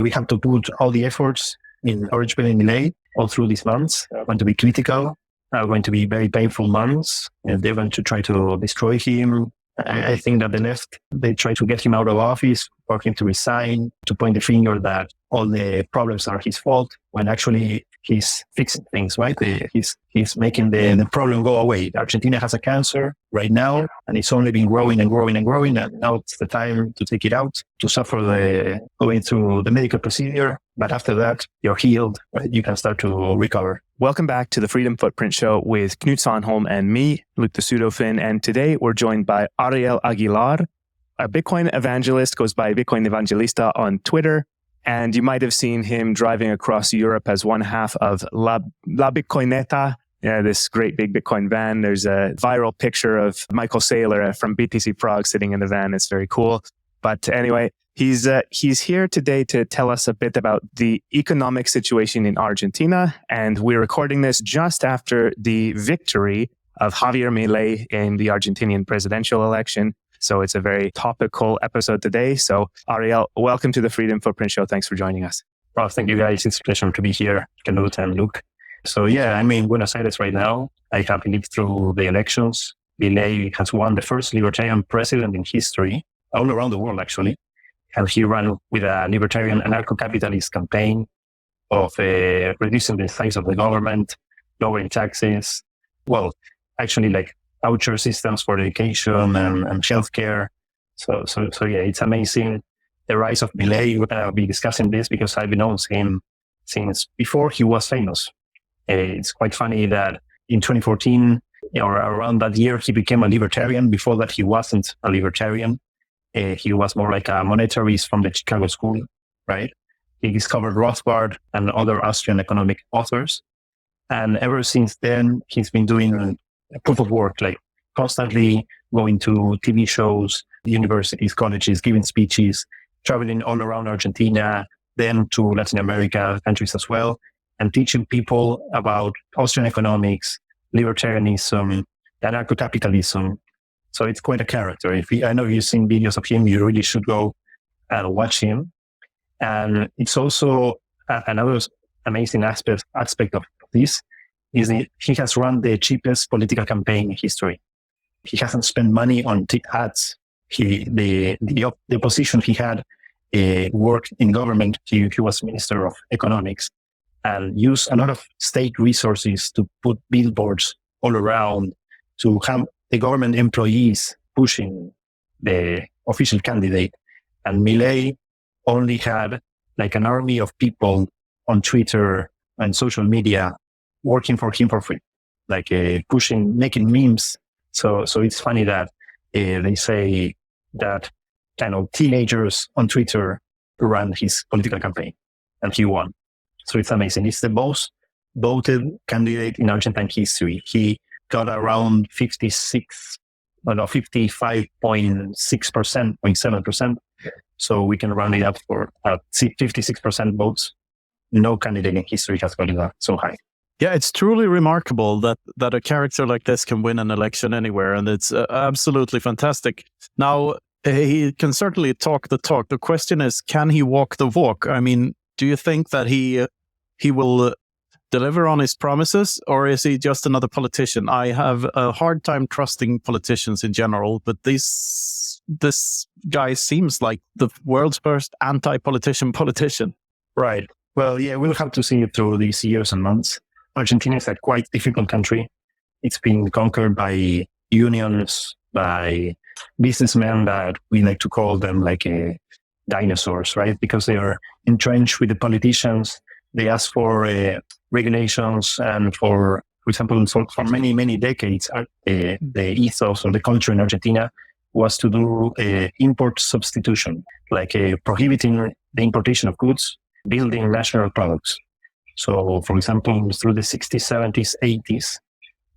We have to put all the efforts in Javier Milei all through these months. Are going to be critical, are going to be very painful months, and they're going to try to destroy him. I think that the left, they try to get him out of office, for him to resign, to point the finger that all the problems are his fault, when actually he's fixing things, right? He's making the problem go away. Argentina has a cancer right now, and it's only been growing and growing and growing. And now it's the time to take it out, to suffer going through the medical procedure. But after that, you're healed, right? You can start to recover. Welcome back to the Freedom Footprint Show with Knut Sandholm and me, Luke the Pseudofin. And today we're joined by Ariel Aguilar, a Bitcoin evangelist, goes by Bitcoin Evangelista on Twitter. And you might have seen him driving across Europe as one half of La Bitcoineta, this great big Bitcoin van. There's a viral picture of Michael Saylor from BTC Prague sitting in the van. It's very cool. But anyway, he's here today to tell us a bit about the economic situation in Argentina. And we're recording this just after the victory of Javier Milei in the Argentinian presidential election. So it's a very topical episode today. So Ariel, welcome to the Freedom Footprint Show. Thanks for joining us. Well, thank you guys. It's a pleasure to be here, Knut and Luke. So yeah, I'm in Buenos Aires right now. I have lived through the elections. Milei has won the first libertarian president in history, all around the world actually. And he ran with a libertarian anarcho-capitalist campaign of reducing the size of the government, lowering taxes. Well, actually like voucher systems for education and healthcare. So yeah, it's amazing. The rise of Milei, we're going to be discussing this because I've known him since before he was famous. It's quite funny that in 2014, or around that year, he became a libertarian. Before that, he wasn't a libertarian. He was more like a monetarist from the Chicago school, right? He discovered Rothbard and other Austrian economic authors. And ever since then, he's been doing proof of work, like constantly going to TV shows, universities, colleges, giving speeches, traveling all around Argentina, then to Latin America countries as well, and teaching people about Austrian economics, libertarianism, anarcho-capitalism. So it's quite a character. I know you've seen videos of him, you really should go and watch him. And it's also another amazing aspect of this is that he has run the cheapest political campaign in history. He hasn't spent money on ads. The position he had worked in government. He was Minister of Economics and used a lot of state resources to put billboards all around to have the government employees pushing the official candidate. And Milei only had like an army of people on Twitter and social media working for him for free, like pushing, making memes. So it's funny that they say that kind of teenagers on Twitter ran his political campaign and he won. So it's amazing. It's the most voted candidate in Argentine history. He got around 55.6%, 0.7%. So we can round it up for 56% votes. No candidate in history has gotten that so high. Yeah, it's truly remarkable that a character like this can win an election anywhere, and it's absolutely fantastic. Now, he can certainly talk the talk. The question is, can he walk the walk? I mean, do you think that he will deliver on his promises, or is he just another politician? I have a hard time trusting politicians in general, but this guy seems like the world's first anti-politician politician. Right. Well, yeah, we'll have to see it through these years and months. Argentina is a quite difficult country. It's been conquered by unions, by businessmen that we like to call them like dinosaurs, right? Because they are entrenched with the politicians. They ask for regulations, and for example, for many, many decades, the ethos or the culture in Argentina was to do import substitution, like prohibiting the importation of goods, building national products. So, for example, through the 60s, 70s, 80s,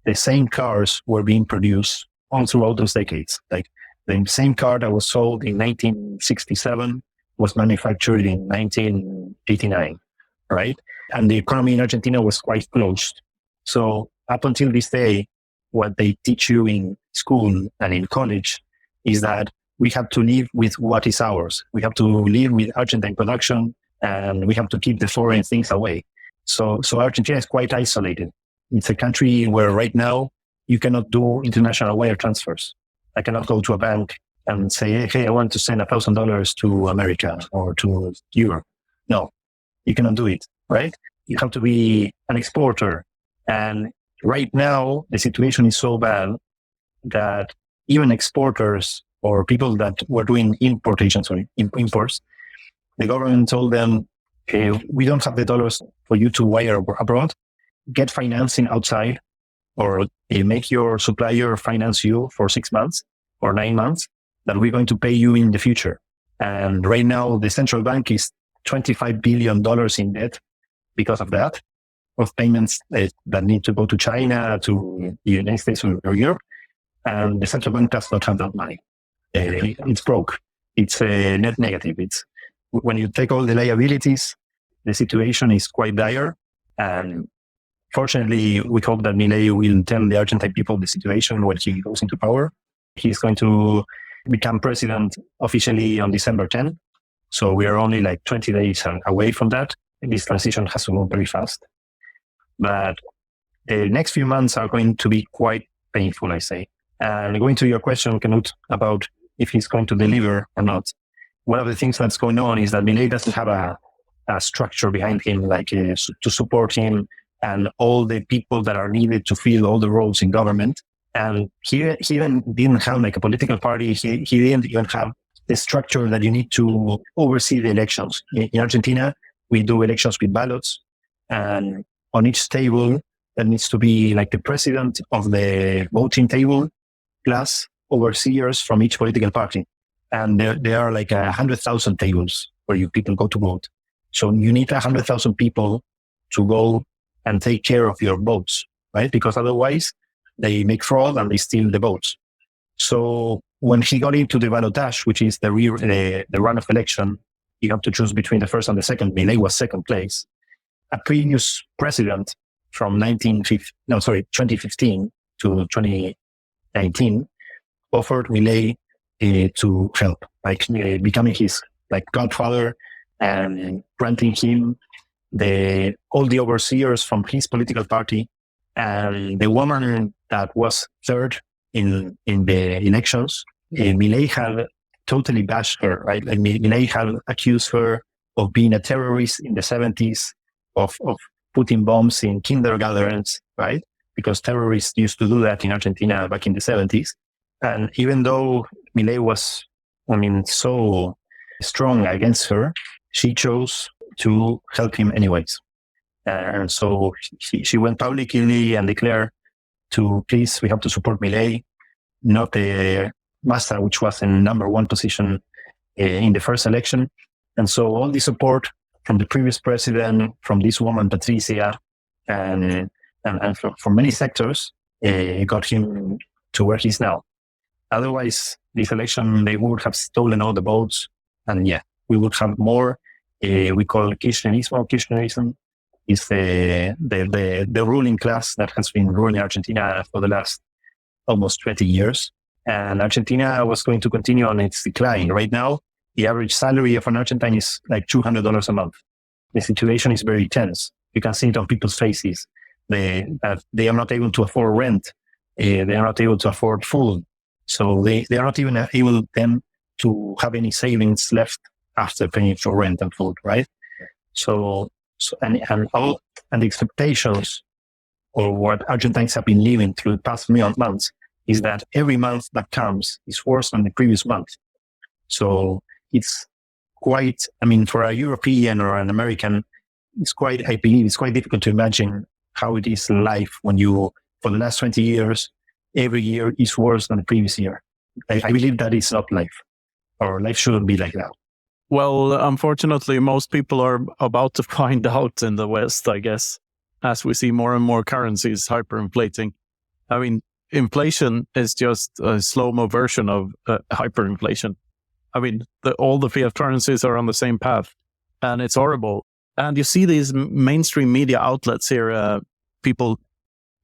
the same cars were being produced all throughout those decades. Like the same car that was sold in 1967 was manufactured in 1989, right? And the economy in Argentina was quite closed. So up until this day, what they teach you in school and in college is that we have to live with what is ours. We have to live with Argentine production and we have to keep the foreign things away. So Argentina is quite isolated. It's a country where right now you cannot do international wire transfers. I cannot go to a bank and say, hey, I want to send $1,000 to America or to Europe. No, you cannot do it, right? You have to be an exporter. And right now, the situation is so bad that even exporters or people that were doing imports, the government told them, okay, we don't have the dollars for you to wire abroad. Get financing outside, or make your supplier finance you for 6 months or 9 months that we're going to pay you in the future. And right now, the central bank is $25 billion in debt because of that, of payments that need to go to China, to the United States or Europe. And the central bank does not have that money. It's broke. It's net negative. It's when you take all the liabilities, the situation is quite dire. And fortunately, we hope that Milei will tell the Argentine people the situation when he goes into power. He's going to become president officially on December 10. So we are only like 20 days away from that. This transition has to move very fast. But the next few months are going to be quite painful, I say. And going to your question, Knut, about if he's going to deliver or not. One of the things that's going on is that Milei doesn't have a structure behind him, like to support him and all the people that are needed to fill all the roles in government. And he even didn't have like a political party. He didn't even have the structure that you need to oversee the elections. In Argentina, we do elections with ballots, and on each table, there needs to be like the president of the voting table plus overseers from each political party. And there are like 100,000 tables where people go to vote. So you need 100,000 people to go and take care of your votes, right? Because otherwise they make fraud and they steal the votes. So when he got into the ballotage, which is the runoff election, you have to choose between the first and the second. Milei was second place. A previous president from 2015 to 2019 offered Milei to help, like becoming his like godfather and granting him all the overseers from his political party. And the woman that was third in the elections, Milei had totally bashed her, right? Like Milei had accused her of being a terrorist in the 70s, of putting bombs in kindergartens, right? Because terrorists used to do that in Argentina back in the 70s. And even though Milei was, so strong against her, she chose to help him anyways. And so she went publicly and declared please, we have to support Milei, not the Massa, which was in number one position in the first election. And so all the support from the previous president, from this woman, Patricia, and from many sectors, got him to where he's now. Otherwise, this election, they would have stolen all the votes. And we would have more, we call Kirchnerismo. Kirchnerism is the ruling class that has been ruling Argentina for the last almost 20 years. And Argentina was going to continue on its decline. Right now, the average salary of an Argentine is like $200 a month. The situation is very tense. You can see it on people's faces. They are not able to afford rent. They are not able to afford food. So they are not even able then to have any savings left after paying for rent and food, right? So the expectations, or what Argentines have been living through the past months, is that every month that comes is worse than the previous month. So it's quite, for a European or an American, I believe it's quite difficult to imagine how it is life when for the last 20 years, every year is worse than the previous year. I believe that is not life, or life shouldn't be like that. Well, unfortunately, most people are about to find out in the West, I guess, as we see more and more currencies hyperinflating. Inflation is just a slow-mo version of hyperinflation. All the fiat currencies are on the same path, and it's horrible. And you see these mainstream media outlets here, people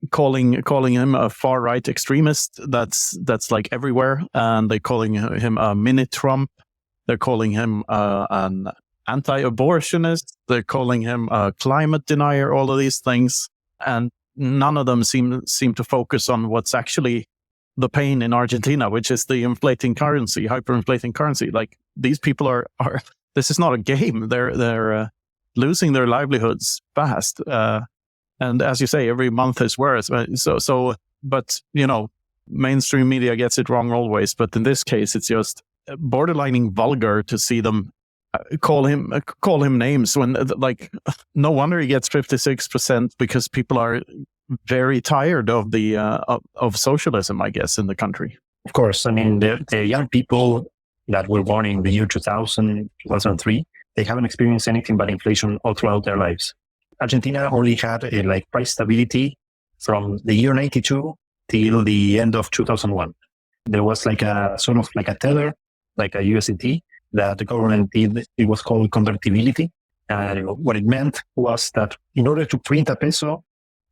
calling him a far-right extremist. That's like everywhere, and they're calling him a mini Trump. They're calling him an anti-abortionist. They're calling him a climate denier, all of these things. And none of them seem to focus on what's actually the pain in Argentina, which is the inflating currency, hyperinflating currency. Like, these people are this is not a game. They're losing their livelihoods fast. And as you say, every month is worse. But, mainstream media gets it wrong always. But in this case, it's just borderlining vulgar to see them call him names when, like, no wonder he gets 56%, because people are very tired of the of socialism, I guess, in the country. Of course. I mean, the young people that were born in the year 2000, 2003, they haven't experienced anything but inflation all throughout their lives. Argentina only had price stability from the year 92 till the end of 2001. There was like a sort of like a tether, like a USDT that the government did. It was called convertibility. What it meant was that in order to print a peso,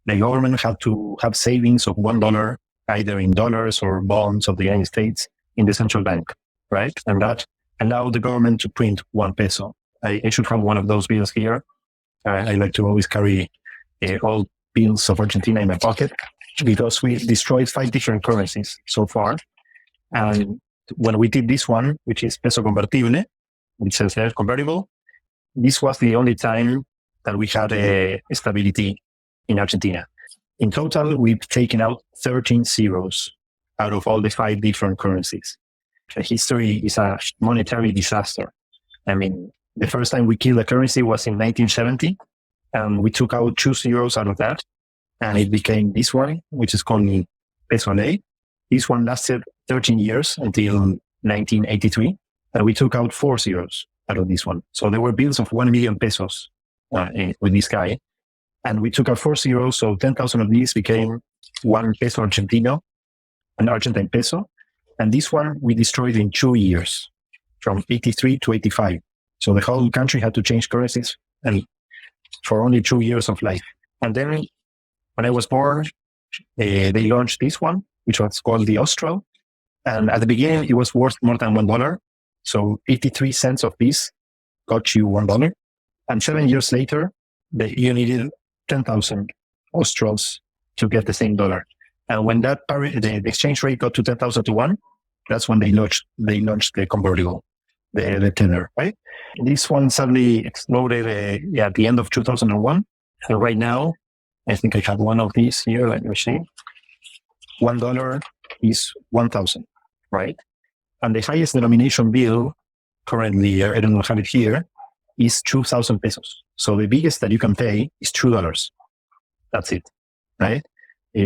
the government had to have savings of $1, either in dollars or bonds of the United States, in the central bank, right? And that allowed the government to print 1 peso. I should have one of those bills here. I like to always carry all bills of Argentina in my pocket, because we destroyed 5 different currencies so far. And when we did this one, which is peso convertible, which says there convertible, this was the only time that we had a stability in Argentina. In total, we've taken out 13 zeros out of all the 5 different currencies. The history is a monetary disaster. I mean, the first time we killed a currency was in 1970, and we took out 2 zeros out of that, and it became this one, which is called peso ley. This one lasted 13 years until 1983, and we took out 4 zeros out of this one. So there were bills of 1 million pesos with this guy, and we took out 4 zeros, so 10,000 of these became 1 peso Argentino, an Argentine peso, and this one we destroyed in 2 years, from 83 to 85. So the whole country had to change currencies, and for only 2 years of life. And then when I was born, they launched this one, which was called the Austral. And at the beginning, it was worth more than $1. So 83 cents of this got you $1. And 7 years later, you needed 10,000 Australs to get the same dollar. And when that the exchange rate got to 10,000 to 1, that's when they launched the convertible, the tenor, right? This one suddenly exploded at the end of 2001. And right now, I think I have one of these here. Let me see. $1 is 1,000, right? And the highest denomination bill currently, I don't have it here, is 2,000 pesos. So the biggest that you can pay is $2. That's it, right?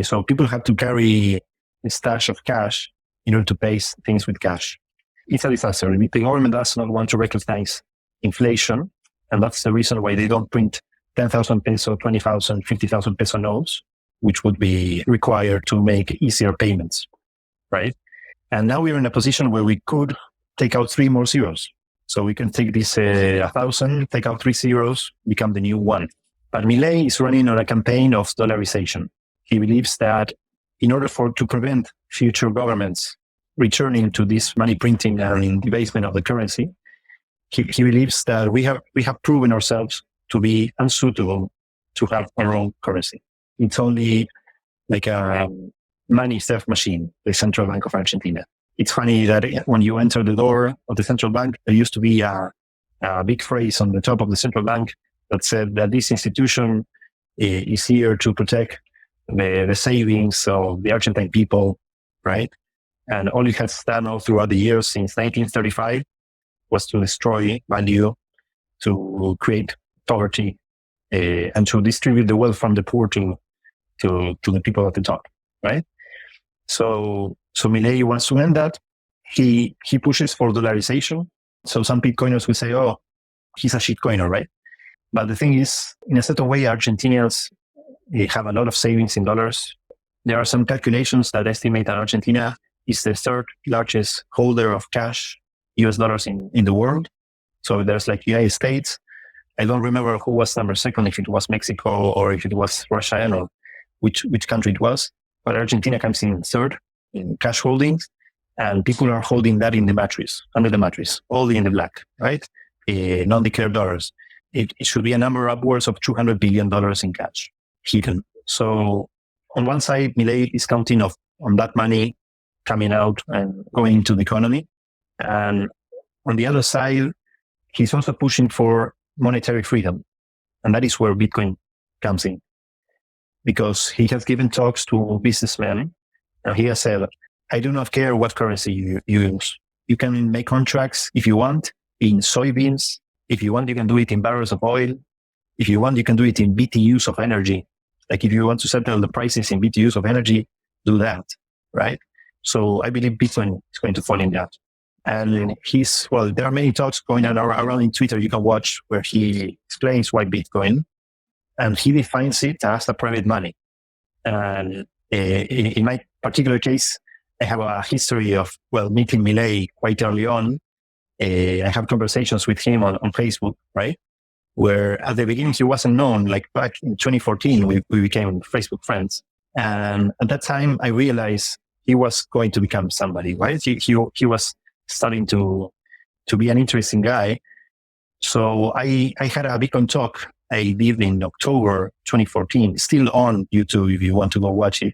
So people have to carry a stash of cash in order to pay things with cash. It's a disaster. The government does not want to recognize inflation, and that's the reason why they don't print 10,000 peso, 20,000, 50,000 peso notes, which would be required to make easier payments, right? And now we're in a position where we could take out 3 more zeros. So we can take this 1,000, take out 3 zeros, become the new 1. But Milei is running on a campaign of dollarization. He believes that in order to prevent future governments returning to this money printing and debasement of the currency, he believes that we have proven ourselves to be unsuitable to have our own currency. It's only like a money theft machine, the Central Bank of Argentina. It's funny that when you enter the door of the central bank, there used to be a big phrase on the top of the central bank that said that this institution is here to protect the savings of the Argentine people, right? And all it has done all throughout the years since 1935 was to destroy value, to create poverty, and to distribute the wealth from the poor to the people at the top, right? So Milei wants to end that. He pushes for dollarization. So some Bitcoiners will say, oh, he's a shitcoiner, right? But the thing is, in a certain way, Argentinians have a lot of savings in dollars. There are some calculations that estimate that Argentina is the 3rd largest holder of cash, US dollars in the world. So there's like United States. I don't remember who was number 2nd, if it was Mexico or if it was Russia, I don't know which country it was. But Argentina comes in 3rd in cash holdings, and people are holding that in the mattress, under the mattress, only in the black, right? non-declared dollars. It should be a number upwards of $200 billion in cash hidden. So on one side, Milei is counting on that money coming out and going into the economy. And on the other side, he's also pushing for monetary freedom. And that is where Bitcoin comes in. Because he has given talks to businessmen, and he has said, I do not care what currency you use. You can make contracts if you want in soybeans. If you want, you can do it in barrels of oil. If you want, you can do it in BTUs of energy. Like if you want to settle the prices in BTUs of energy, do that, right? So I believe Bitcoin is going to fall in that. And there are many talks going on around in Twitter you can watch where he explains why Bitcoin, and he defines it as a private money. And in my particular case, I have a history of, meeting Milei quite early on. I have conversations with him on Facebook, right? Where at the beginning he wasn't known, like back in 2014, we became Facebook friends. And at that time, I realized he was going to become somebody, right? He was starting to be an interesting guy. So I had a Bitcoin talk I did in October 2014, still on YouTube if you want to go watch it.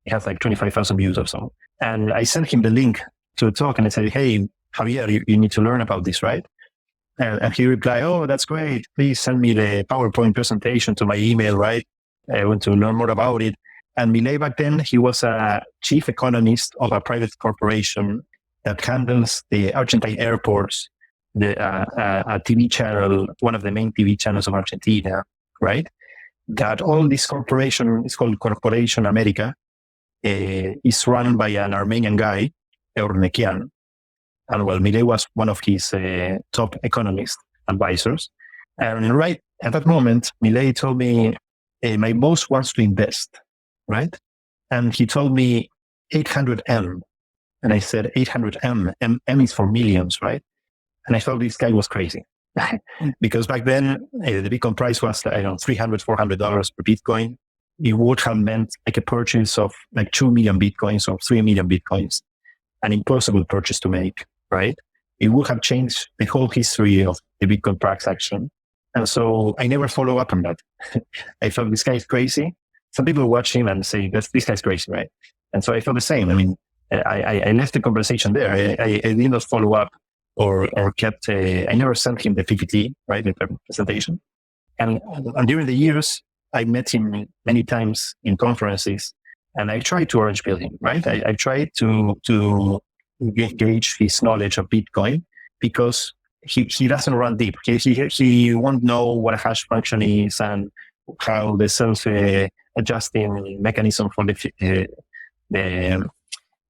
It has like 25,000 views or so. And I sent him the link to the talk and I said, hey, Javier, you need to learn about this, right? And he replied, oh, that's great. Please send me the PowerPoint presentation to my email, right? I want to learn more about it. And Milei back then, he was a chief economist of a private corporation that handles the Argentine airports, a TV channel, one of the main TV channels of Argentina, right? That all this corporation is called Corporation America, is run by an Armenian guy, Ornekian. And Milei was one of his top economist advisors. And right at that moment, Milei told me, my boss wants to invest, right? And he told me 800M. And I said, 800M, M is for millions, right? And I thought this guy was crazy. Because back then, the Bitcoin price was, $300, $400 per Bitcoin. It would have meant like a purchase of like 2 million Bitcoins or 3 million Bitcoins. An impossible purchase to make, right? It would have changed the whole history of the Bitcoin transaction. And so I never follow up on that. I thought this guy is crazy. Some people watch him and say, this guy's crazy, right? And so I felt the same. I mean, I left the conversation there. I did not follow up or kept, I never sent him the PPT, right? The presentation. And during the years, I met him many times in conferences and I tried to orange pill him, right? I tried to gauge his knowledge of Bitcoin because he doesn't run deep. He won't know what a hash function is and how the self-adjusting mechanism for the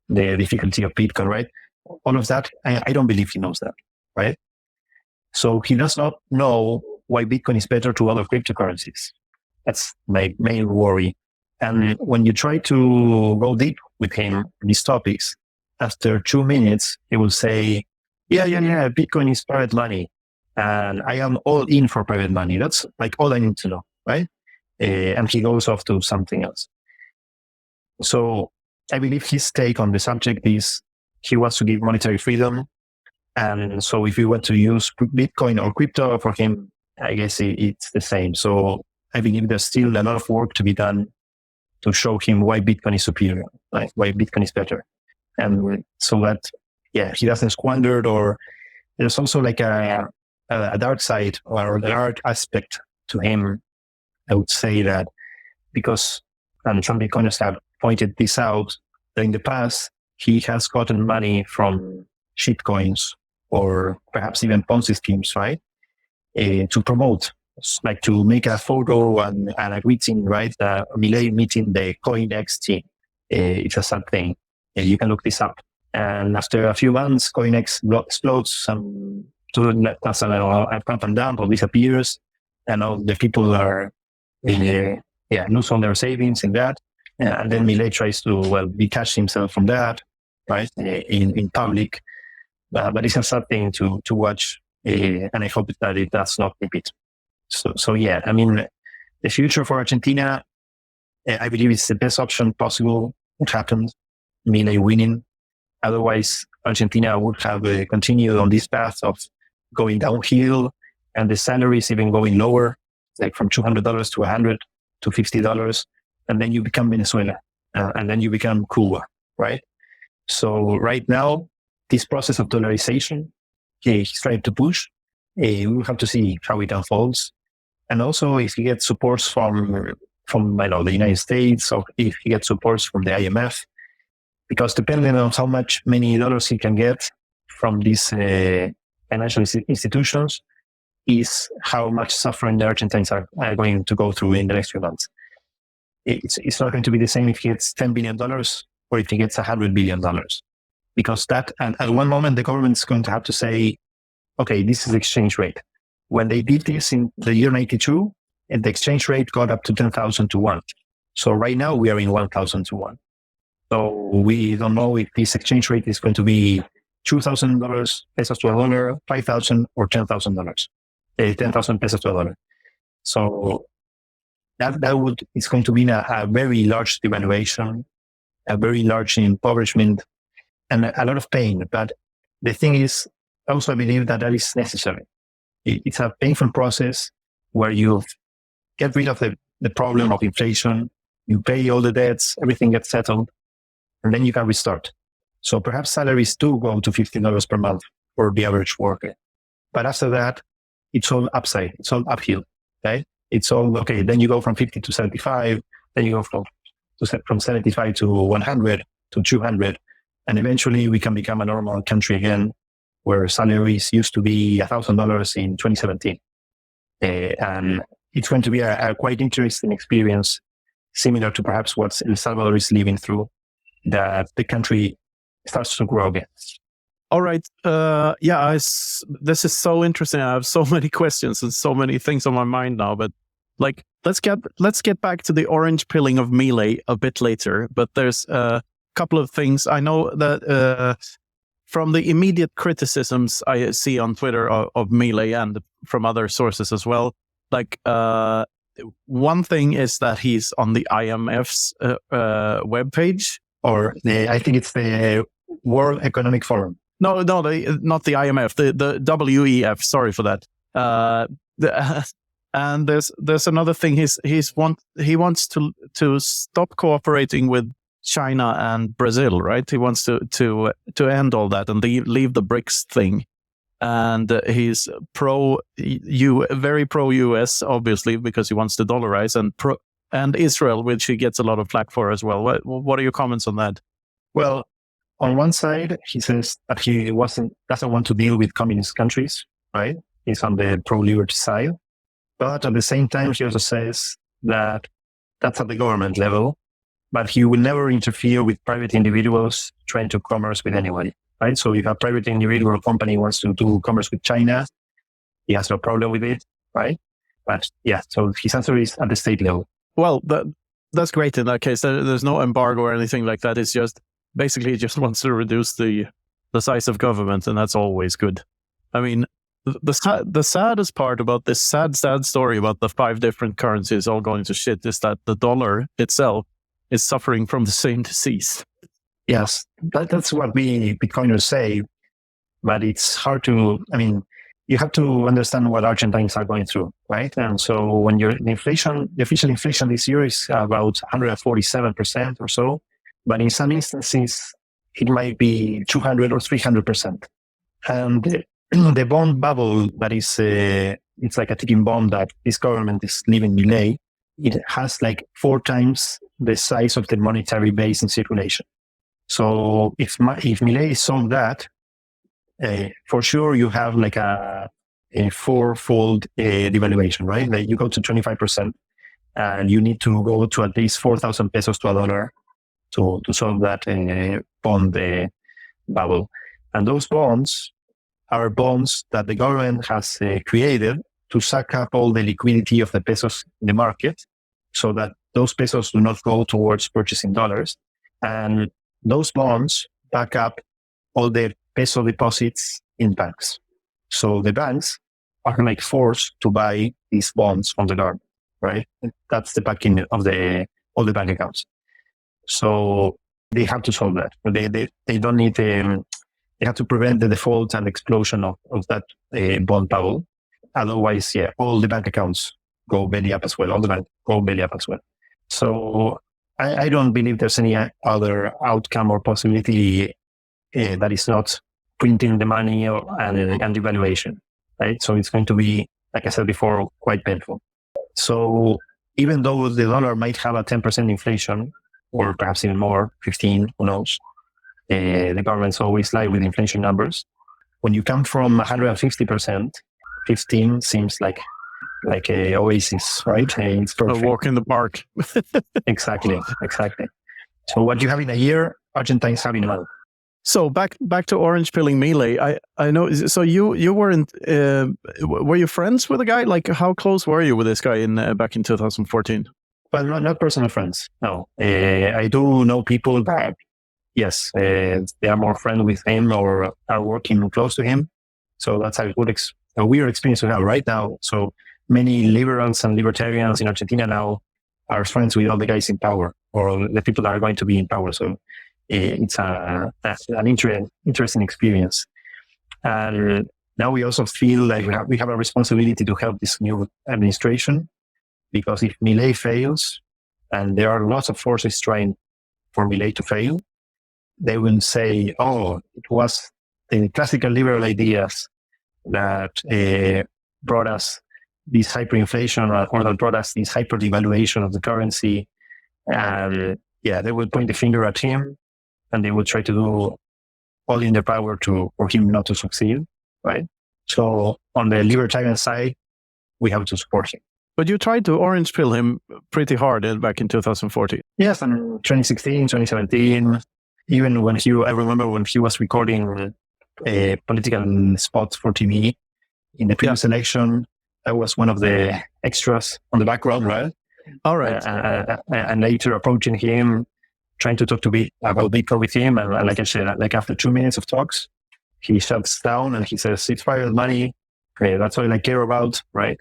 difficulty of Bitcoin, right? All of that, I don't believe he knows that, right? So he does not know why Bitcoin is better to other cryptocurrencies. That's my main worry. And when you try to go deep with him on these topics, after 2 minutes, he will say, yeah, Bitcoin is private money. And I am all in for private money. That's like all I need to know, right? And he goes off to something else. So I believe his take on the subject is he wants to give monetary freedom. And so if you want to use Bitcoin or crypto for him, I guess it's the same. So I believe there's still a lot of work to be done to show him why Bitcoin is superior, like why Bitcoin is better. And so that, he doesn't squander it, or there's also like a dark side or a dark aspect to him. I would say that because, and some Bitcoiners have pointed this out, that in the past, he has gotten money from shitcoins or perhaps even Ponzi schemes, right? To promote, like to make a photo and a greeting, right? Milei meeting the CoinEx team. It's a sad thing. You can look this up. And after a few months, CoinEx explodes, up and down, or disappears. And all the people are, lose all their savings in that. And then Milei tries to, detach himself from that, right? In public. But it's a sad thing to watch. And I hope that it does not repeat. So I mean, the future for Argentina, I believe it's the best option possible. What happens? Milei winning. Otherwise, Argentina would have continued on this path of going downhill, and the salaries even going lower, like from $200 to $100 to $50, and then you become Venezuela, and then you become Cuba, right? So right now, this process of dollarization, he's trying to push. We will have to see how it unfolds, and also if he gets supports from the United States, or if he gets supports from the IMF, because depending on how many dollars he can get from these financial institutions, is how much suffering the Argentines are going to go through in the next few months. It's not going to be the same if he gets $10 billion or if he gets $100 billion, because that, and at one moment the government's going to have to say, okay, this is the exchange rate. When they did this in the year 92, and the exchange rate got up to 10,000 to 1. So right now we are in 1,000 to 1. So we don't know if this exchange rate is going to be $2,000 pesos to a dollar, 5,000 or $10,000, 10,000 pesos to a dollar. So it's going to mean a very large devaluation, a very large impoverishment, and a lot of pain. But the thing is, also I believe that is necessary. It's a painful process where you get rid of the problem of inflation, you pay all the debts, everything gets settled, and then you can restart. So perhaps salaries do go to $50 per month for the average worker. But after that, it's all upside, it's all uphill, okay? It's all, okay, then you go from 50 to 75, then you go from 75 to 100 to 200, and eventually we can become a normal country again, where salaries used to be $1,000 in 2017. And it's going to be a quite interesting experience, similar to perhaps what El Salvador is living through, that the country starts to grow again. All right. This is so interesting. I have so many questions and so many things on my mind now, but like, let's get back to the orange pilling of Milei a bit later. But there's a couple of things. I know that from the immediate criticisms I see on Twitter of Milei and from other sources as well, like one thing is that he's on the IMF's webpage. Or I think it's the World Economic Forum. No, not the IMF, the WEF. Sorry for that. And there's another thing. He wants to stop cooperating with China and Brazil, right? He wants to end all that and leave the BRICS thing. And he's very pro US, obviously, because he wants to dollarize, and Israel, which he gets a lot of flack for as well. What are your comments on that? Well, on one side, he says that he doesn't want to deal with communist countries, right? He's on the pro-liberty side. But at the same time, he also says that that's at the government level, but he will never interfere with private individuals trying to commerce with anybody, right? So if a private individual company wants to do commerce with China, he has no problem with it, right? But yeah, so his answer is at the state level. Well, that's great in that case. There's no embargo or anything like that. It's just basically he just wants to reduce the size of government, and that's always good. I mean, the saddest part about this sad story about the 5 different currencies all going to shit is that the dollar itself is suffering from the same disease. Yes, that's what we Bitcoiners say, but it's hard to, you have to understand what Argentines are going through, right? And so when the official inflation this year is about 147% or so, but in some instances, it might be 200 or 300%. And the bond bubble that is, it's like a ticking bomb that this government is leaving Milei, it has like 4 times the size of the monetary base in circulation. So if Milei solved that, for sure you have like a 4-fold devaluation, right? Like you go to 25%, and you need to go to at least 4,000 pesos to a dollar to solve that bond bubble. And those bonds are bonds that the government has created to suck up all the liquidity of the pesos in the market, so that those pesos do not go towards purchasing dollars. And those bonds back up all the peso deposits in banks. So the banks are like forced to buy these bonds from the government, right? That's the backing of all the bank accounts. So they have to solve that. They don't need They have to prevent the default and explosion of that bond bubble. Otherwise, all the bank accounts go belly up as well. All the banks go belly up as well. So I don't believe there's any other outcome or possibility that is not printing the money and devaluation, right? So it's going to be, like I said before, quite painful. So even though the dollar might have a 10% inflation, or perhaps even more, 15, who knows, the government's always lie with inflation numbers. When you come from 150%, 15 seems like a oasis, right? It's perfect. A walk in the park. Exactly. So what you have in a year, Argentines have in a month. So back to orange pilling Milei. I know. So you weren't. Were you friends with the guy? Like, how close were you with this guy back in 2014? Well, not personal friends. No, I do know people that, yes, they are more friends with him or are working close to him. So that's a weird experience to have right now. So many liberals and libertarians in Argentina now are friends with all the guys in power or the people that are going to be in power. So it's an interesting experience. And now we also feel like we have a responsibility to help this new administration, because if Milei fails, and there are lots of forces trying for Milei to fail, they will say, oh, it was the classical liberal ideas that brought us this hyperinflation or that brought us this hyper devaluation of the currency. And they will point the finger at him, and they will try to do all in their power for him not to succeed, right? So on the libertarian side, we have to support him. But you tried to orange pill him pretty hard back in 2014. Yes, and 2016, 2017, even I remember when he was recording political spots for TV in the previous election, I was one of the extras on the background, right? All right. And later approaching him, trying to talk about Bitcoin with him. And like I said, like after 2 minutes of talks, he shuts down and he says, it's private money. That's all I care about, right?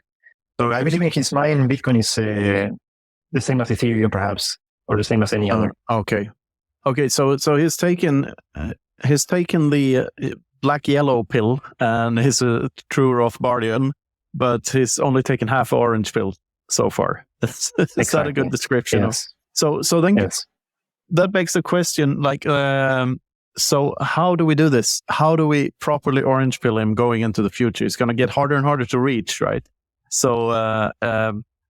So I believe in his mind, Bitcoin is the same as Ethereum, perhaps, or the same as any other. Okay. So he's taken the black-yellow pill, and he's a true Rothbardian, but he's only taken half orange pill so far. Is that a good description? Yes. So then that begs the question, like, so how do we do this? How do we properly orange pill him going into the future? It's going to get harder and harder to reach, right? So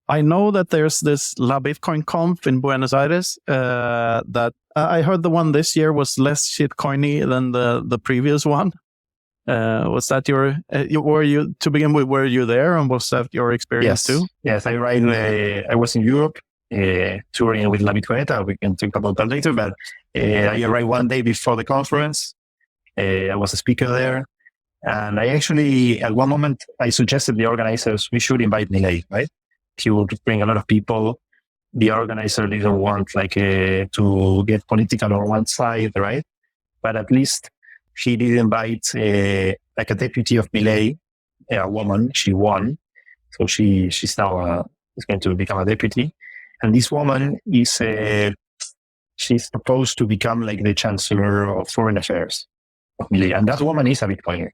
I know that there's this La Bitcoin Conf in Buenos Aires that I heard the one this year was less shitcoiny than the previous one. Was that were you to begin with? Were you there, and was that your experience too? Yes, I was in Europe touring with La Bitcoineta. We can talk about that later. But I arrived one day before the conference. I was a speaker there. And I actually, at one moment, I suggested the organizers, we should invite Milei, right? He would bring a lot of people. The organizer didn't want to get political on one side, right? But at least he did invite a deputy of Milei, a woman. She won. So she's now is going to become a deputy. And this woman she's proposed to become like the chancellor of foreign affairs of Milei. And that woman is a Bitcoiner.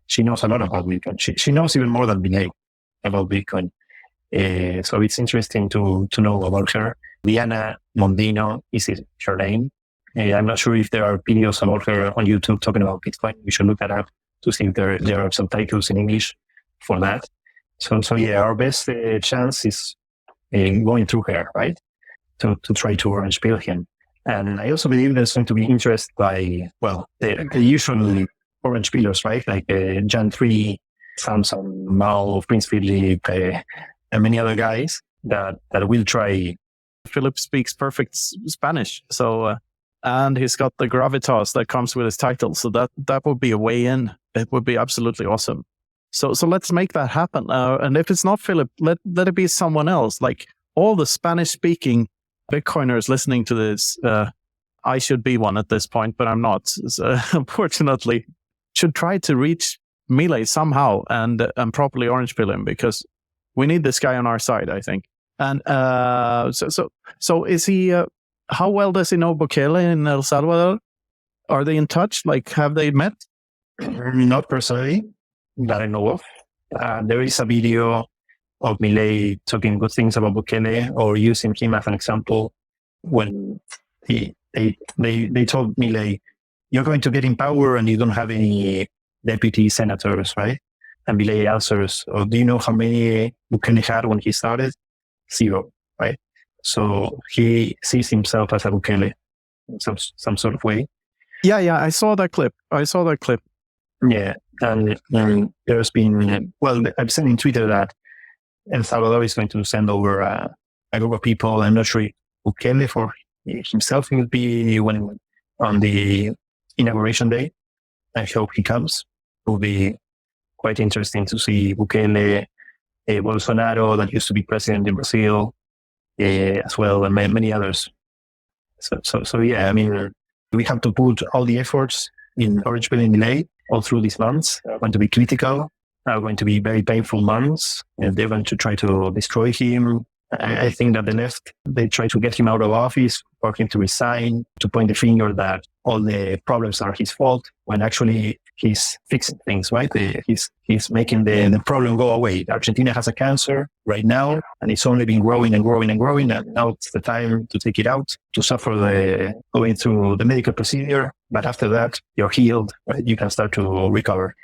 She knows a lot about Bitcoin. She knows even more than Milei about Bitcoin. So it's interesting to know about her. Diana Mondino is her name. I'm not sure if there are videos about her on YouTube talking about Bitcoin. We should look that up to see if there are subtitles in English for that. So our best chance is going through her, right? To try to orange pill him. And I also believe there's going to be interest by, the usual orange pillars, right? Like Jan 3, Samson, Mao, Prince Philip, and many other guys that will try. Philip speaks perfect Spanish, so and he's got the gravitas that comes with his title. So that would be a way in. It would be absolutely awesome. So let's make that happen. And if it's not Philip, let it be someone else. Like all the Spanish-speaking Bitcoiners listening to this, I should be one at this point, but I'm not. So, unfortunately, should try to reach Milei somehow and properly orange pill him, because we need this guy on our side, I think. And so is he? How well does he know Bukele in El Salvador? Are they in touch? Like, have they met? Not personally, that I know of. There is a video of Milei talking good things about Bukele or using him as an example when they told Milei, you're going to get in power and you don't have any deputy senators, right? And Milei answers, oh, do you know how many Bukele had when he started? 0, right? So he sees himself as a Bukele in some sort of way. Yeah, I saw that clip. Yeah, and there's been, I've seen in Twitter that El Salvador is going to send over a group of people. I'm not sure if Bukele for himself will be on the inauguration day. I hope he comes. It will be quite interesting to see Bukele, Bolsonaro, that used to be president in Brazil, as well, and many others. So yeah, I mean, we have to put all the efforts in Orange Pill and Milei all through these months. Are going to be critical, are going to be very painful months, and they're going to try to destroy him. I think that the left, they try to get him out of office, for him to resign, to point the finger that all the problems are his fault, when actually he's fixing things, right? He's making the problem go away. Argentina has a cancer right now, and it's only been growing and growing and growing, and now it's the time to take it out, to suffer going through the medical procedure. But after that, you're healed, right? You can start to recover.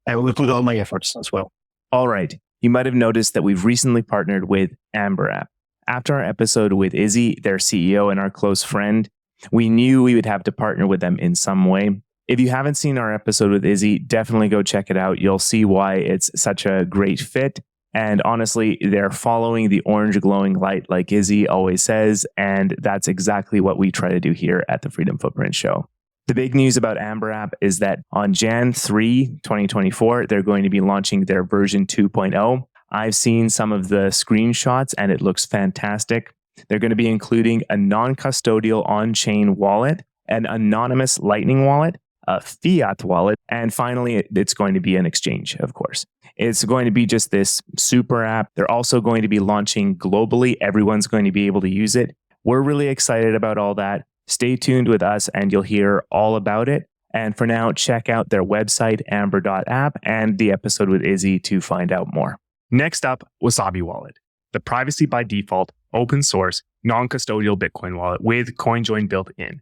I will put all my efforts as well. All right. You might have noticed that we've recently partnered with Amber App. After our episode with Izzy, their CEO and our close friend, we knew we would have to partner with them in some way. If you haven't seen our episode with Izzy, definitely go check it out. You'll see why it's such a great fit. And honestly, they're following the orange glowing light like Izzy always says. And that's exactly what we try to do here at the Freedom Footprint Show. The big news about Amber App is that on Jan 3, 2024, they're going to be launching their version 2.0. I've seen some of the screenshots and it looks fantastic. They're going to be including a non-custodial on-chain wallet, an anonymous Lightning wallet, a fiat wallet, and finally, it's going to be an exchange, of course. It's going to be just this super app. They're also going to be launching globally. Everyone's going to be able to use it. We're really excited about all that. Stay tuned with us and you'll hear all about it. And for now, check out their website, amber.app, and the episode with Izzy to find out more. Next up, Wasabi Wallet, the privacy by default, open source, non-custodial Bitcoin wallet with CoinJoin built in.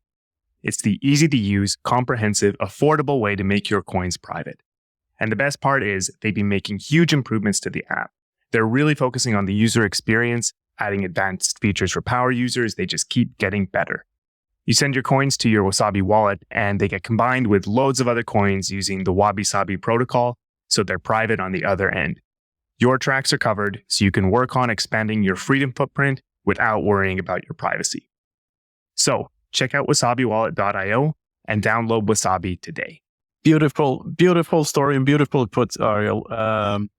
It's the easy to use, comprehensive, affordable way to make your coins private. And the best part is they've been making huge improvements to the app. They're really focusing on the user experience, adding advanced features for power users. They just keep getting better. You send your coins to your Wasabi wallet and they get combined with loads of other coins using the Wabi-Sabi protocol, so they're private on the other end. Your tracks are covered, so you can work on expanding your freedom footprint without worrying about your privacy. So check out wasabiwallet.io and download Wasabi today. Beautiful story and beautiful put, Ariel.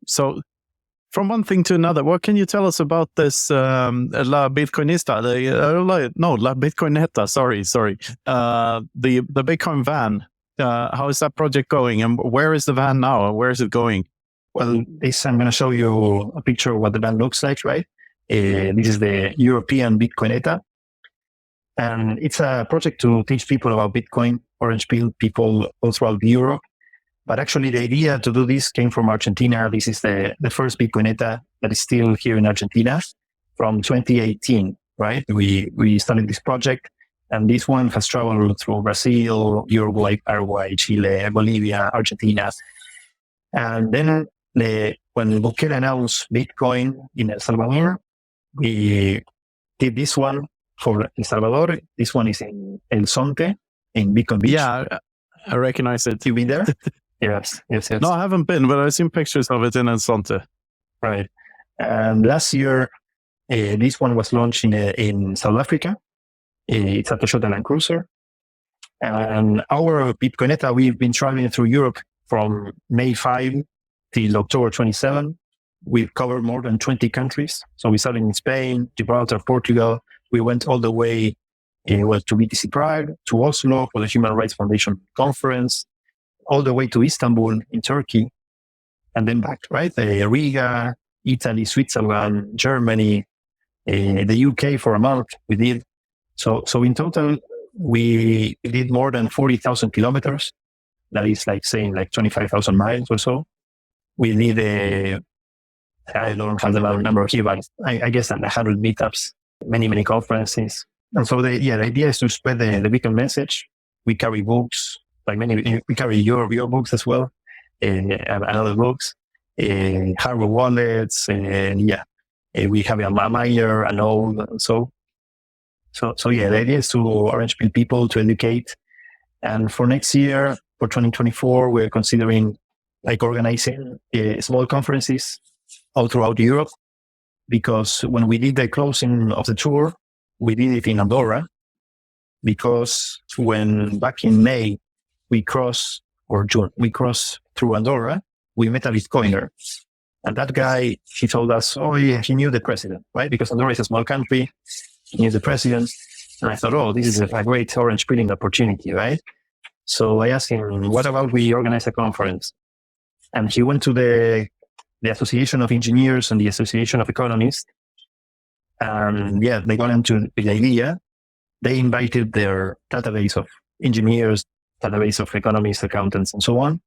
So from one thing to another, what can you tell us about this La Bitcoinista? La Bitcoineta, sorry. The Bitcoin van. How is that project going? And where is the van now? Where is it going? Well, I'm going to show you a picture of what the van looks like, right? This is the European Bitcoineta. And it's a project to teach people about Bitcoin, Orange Pill people all throughout Europe. But actually, the idea to do this came from Argentina. This is the first Bitcoineta that is still here in Argentina from 2018, right? We started this project, and this one has traveled through Brazil, Uruguay, Paraguay, Chile, Bolivia, Argentina. And then when Bukele announced Bitcoin in El Salvador, we did this one for El Salvador. This one is in El Zonte, in Bitcoin Beach. Yeah, I recognize it. You been there? Yes. No, I haven't been, but I've seen pictures of it in El Zonte. Right. And last year, this one was launched in South Africa. It's a Toyota Land Cruiser. And our Bitcoineta, we've been traveling through Europe from May 5 till October 27. We've covered more than 20 countries. So we started in Spain, Gibraltar, Portugal. We went all the way to BTC Prague, to Oslo for the Human Rights Foundation conference, all the way to Istanbul in Turkey, and then back, right? Riga, Italy, Switzerland, Germany, the UK for a month we did. So in total, we did more than 40,000 kilometers. That is like saying like 25,000 miles or so. We did I don't have the number here, but I guess 100 meetups, many conferences. And so the idea is to spread the Bitcoin message. We carry books, we carry your books as well, and other books, hardware wallets, and we have a miner, a node. So the idea is to orange pill people, to educate. And for next year, for 2024, we're considering like organizing small conferences all throughout Europe, because when we did the closing of the tour, we did it in Andorra, because when back in May, June, we crossed through Andorra, we met a Bitcoiner. And that guy, he told us, he knew the president, right? Because Andorra is a small country, he knew the president. And I thought, this is a great orange pilling opportunity, right? So I asked him, what about we organize a conference? And he went to the Association of Engineers and the Association of Economists. And they got into the idea. They invited their database of engineers, database of economists, accountants, and so on.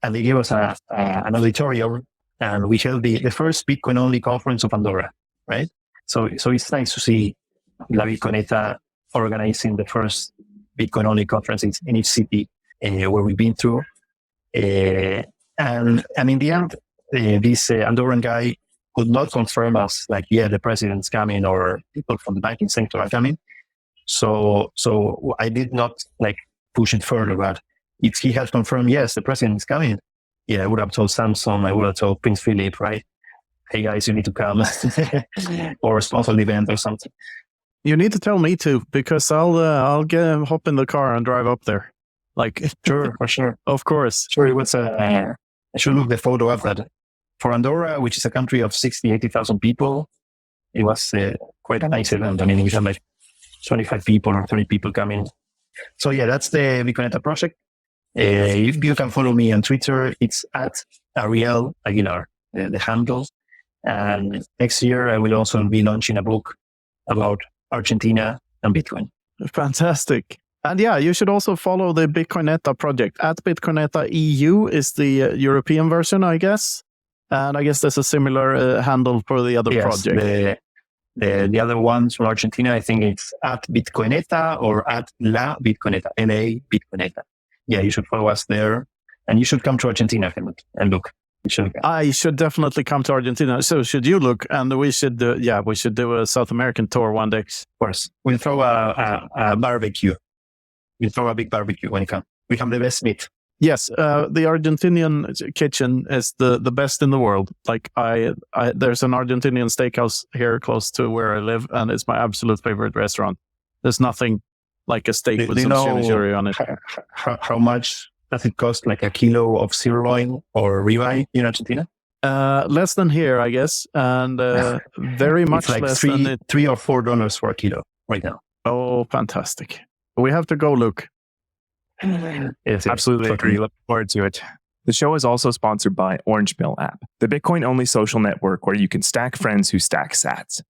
And they gave us an auditorium, and we held the first Bitcoin-only conference of Andorra, right? So it's nice to see La Bitcoineta organizing the first Bitcoin-only conference in each city where we've been through. And in the end, this Andorran guy could not confirm us, like, the president's coming or people from the banking sector are coming. So I did not push it further. But if he had confirmed, yes, the president is coming, I would have told Samsung, I would have told Prince Philip, right? Hey guys, you need to come or sponsor the event or something. You need to tell me too, because I'll hop in the car and drive up there. Sure, for sure. Of course. Sure, it was I should look the photo of that. For Andorra, which is a country of 80,000 people, it was quite a nice event. I mean, we had 25 people or 30 people coming. So that's the Bitcoineta project. If you can follow me on Twitter, it's at Ariel Aguilar, the handle. And next year, I will also be launching a book about Argentina and Bitcoin. Fantastic. And you should also follow the Bitcoineta project. At Bitcoineta EU is the European version, I guess. And I guess there's a similar handle for the other project. The other ones from Argentina, I think it's at Bitcoineta or at La Bitcoineta, LA Bitcoineta. You should follow us there. And you should come to Argentina, Helmut, and look. I should definitely come to Argentina. So should you look? And we should do a South American tour one day. Of course. We'll throw a barbecue. We'll throw a big barbecue when you come. We have the best meat. Yes, the Argentinian kitchen is the best in the world. There's an Argentinian steakhouse here close to where I live, and it's my absolute favorite restaurant. There's nothing like a steak with some chimichurri on it. How much does it cost, like a kilo of sirloin or ribeye in Argentina? Less than here, I guess, and very much less than $3 or $4 for a kilo right now. Oh, fantastic! We have to go, Luke. Yes, absolutely agree. Look forward to it. The show is also sponsored by Orange Pill app, the Bitcoin-only social network where you can stack friends who stack sats.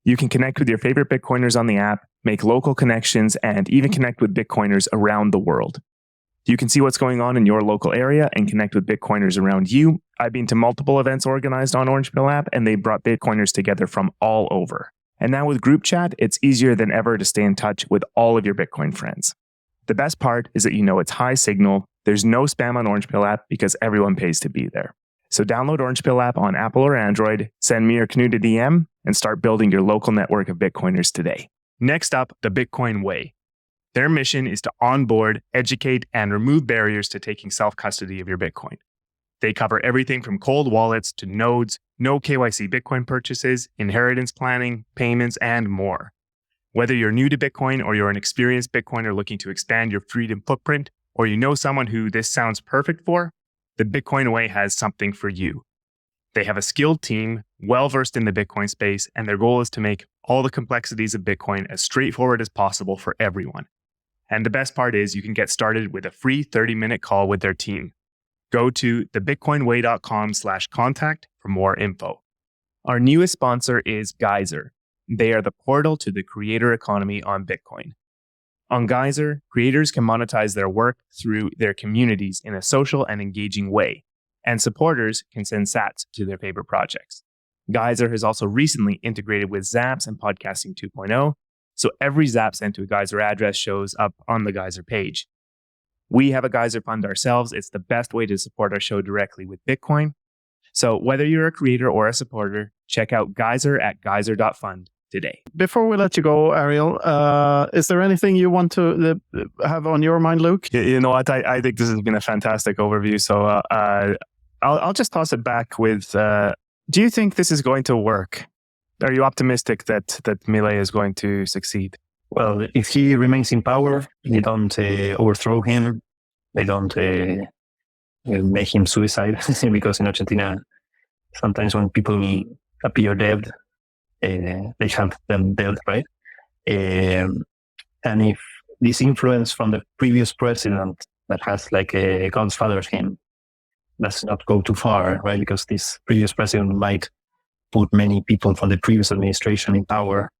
You can connect with your favorite Bitcoiners on the app, make local connections, and even connect with Bitcoiners around the world. You can see what's going on in your local area and connect with Bitcoiners around you. I've been to multiple events organized on Orange Pill app, and they brought Bitcoiners together from all over. And now with group chat, it's easier than ever to stay in touch with all of your Bitcoin friends. The best part is that it's high signal. There's no spam on Orange Pill app because everyone pays to be there. So download Orange Pill app on Apple or Android, send me or Knut a DM, and start building your local network of Bitcoiners today. Next up, the Bitcoin Way. Their mission is to onboard, educate, and remove barriers to taking self-custody of your Bitcoin. They cover everything from cold wallets to nodes, no KYC Bitcoin purchases, inheritance planning, payments, and more. Whether you're new to Bitcoin or you're an experienced Bitcoiner looking to expand your freedom footprint, or you know someone who this sounds perfect for, the Bitcoin Way has something for you. They have a skilled team, well-versed in the Bitcoin space, and their goal is to make all the complexities of Bitcoin as straightforward as possible for everyone. And the best part is you can get started with a free 30-minute call with their team. Go to thebitcoinway.com/contact for more info. Our newest sponsor is Geyser. They are the portal to the creator economy on Bitcoin. On Geyser, creators can monetize their work through their communities in a social and engaging way, and supporters can send sats to their favorite projects. Geyser has also recently integrated with Zaps and Podcasting 2.0, so every Zap sent to a Geyser address shows up on the Geyser page. We have a Geyser fund ourselves. It's the best way to support our show directly with Bitcoin. So whether you're a creator or a supporter, check out Geyser at geyser.fund today. Before we let you go, Ariel, is there anything you want to have on your mind, Luke? You know what? I think this has been a fantastic overview. So I'll just toss it back with, do you think this is going to work? Are you optimistic that Milei is going to succeed? Well, if he remains in power, they don't overthrow him. They don't make him suicide because in Argentina, sometimes when people appear dead, they have them dead, right? And if this influence from the previous president that has like a godfather him does not go too far, right? Because this previous president might put many people from the previous administration in power.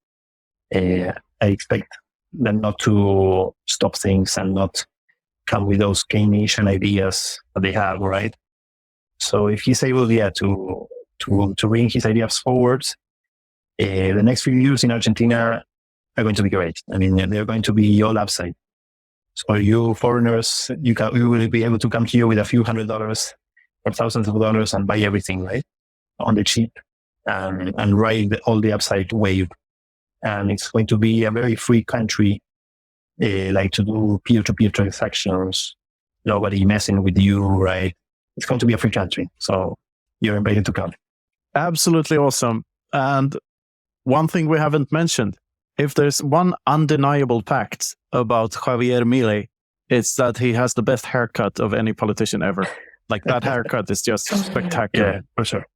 I expect them not to stop things and not come with those Keynesian ideas that they have, right? So if he's able, to bring his ideas forward, the next few years in Argentina are going to be great. I mean, they're going to be all upside. So you foreigners, you will be able to come here with a few $100s or thousands of dollars and buy everything, right? On the cheap and ride all the upside wave. And it's going to be a very free country, like to do peer-to-peer transactions, nobody messing with you, right? It's going to be a free country. So you're invited to come. Absolutely awesome. And one thing we haven't mentioned, if there's one undeniable fact about Javier Milei, it's that he has the best haircut of any politician ever. Like that haircut is just spectacular. Yeah, for sure.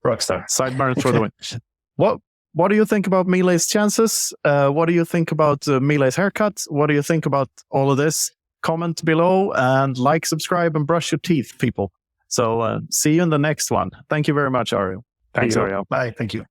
Rockstar. Sideburns for the win. What do you think about Milei's chances? What do you think about Milei's haircut? What do you think about all of this? Comment below and like, subscribe, and brush your teeth, people. So see you in the next one. Thank you very much, Ariel. Thanks, Ariel. Bye. Thank you.